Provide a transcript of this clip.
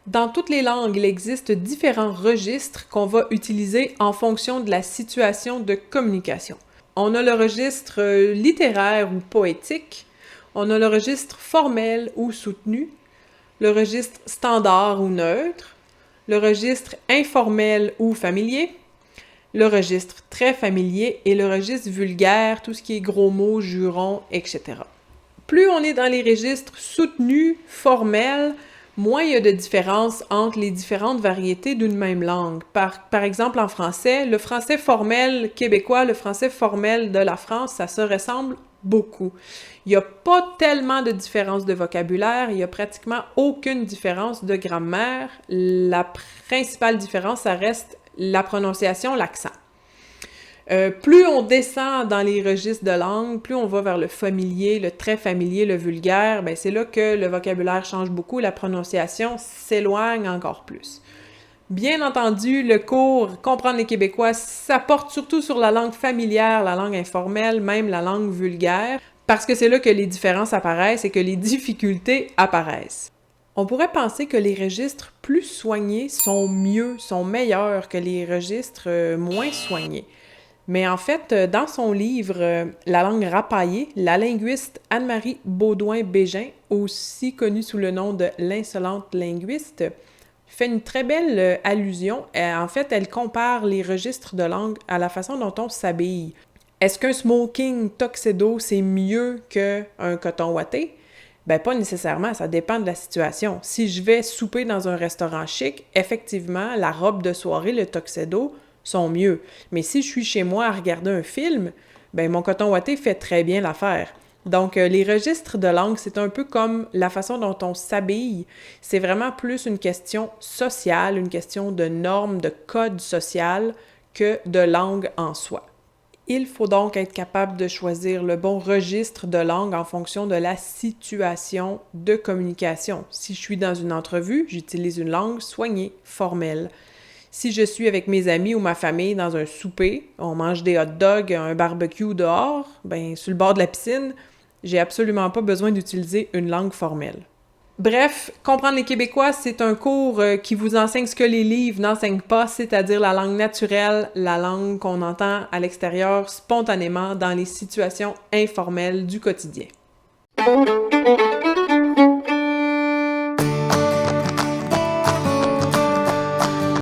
Dans toutes les langues, il existe différents registres qu'on va utiliser en fonction de la situation de communication. On a le registre littéraire ou poétique, on a le registre formel ou soutenu, le registre standard ou neutre, le registre informel ou familier, le registre très familier et le registre vulgaire, tout ce qui est gros mots, jurons, etc. Plus on est dans les registres soutenus, formels, moins il y a de différence entre les différentes variétés d'une même langue. Par exemple, en français, le français formel québécois, le français formel de la France, ça se ressemble beaucoup. Il n'y a pas tellement de différence de vocabulaire, il n'y a pratiquement aucune différence de grammaire. La principale différence, ça reste la prononciation, l'accent. Plus on descend dans les registres de langue, plus on va vers le familier, le très familier, le vulgaire, ben c'est là que le vocabulaire change beaucoup, la prononciation s'éloigne encore plus. Bien entendu, le cours Comprendre les Québécois, ça porte surtout sur la langue familière, la langue informelle, même la langue vulgaire, parce que c'est là que les différences apparaissent et que les difficultés apparaissent. On pourrait penser que les registres plus soignés sont mieux, sont meilleurs que les registres moins soignés. Mais en fait, dans son livre La langue rapaillée, la linguiste Anne-Marie Beaudoin-Bégin, aussi connue sous le nom de l'insolente linguiste, fait une très belle allusion. En fait, elle compare les registres de langue à la façon dont on s'habille. Est-ce qu'un smoking tuxedo, c'est mieux qu'un coton ouaté? Ben pas nécessairement, ça dépend de la situation. Si je vais souper dans un restaurant chic, effectivement, la robe de soirée, le tuxedo, sont mieux. Mais si je suis chez moi à regarder un film, ben mon coton ouaté fait très bien l'affaire. Donc, les registres de langue, c'est un peu comme la façon dont on s'habille. C'est vraiment plus une question sociale, une question de normes, de code social que de langue en soi. Il faut donc être capable de choisir le bon registre de langue en fonction de la situation de communication. Si je suis dans une entrevue, j'utilise une langue soignée, formelle. Si je suis avec mes amis ou ma famille dans un souper, on mange des hot dogs, un barbecue dehors, ben sur le bord de la piscine, j'ai absolument pas besoin d'utiliser une langue formelle. Bref, Comprendre les Québécois, c'est un cours qui vous enseigne ce que les livres n'enseignent pas, c'est-à-dire la langue naturelle, la langue qu'on entend à l'extérieur spontanément dans les situations informelles du quotidien.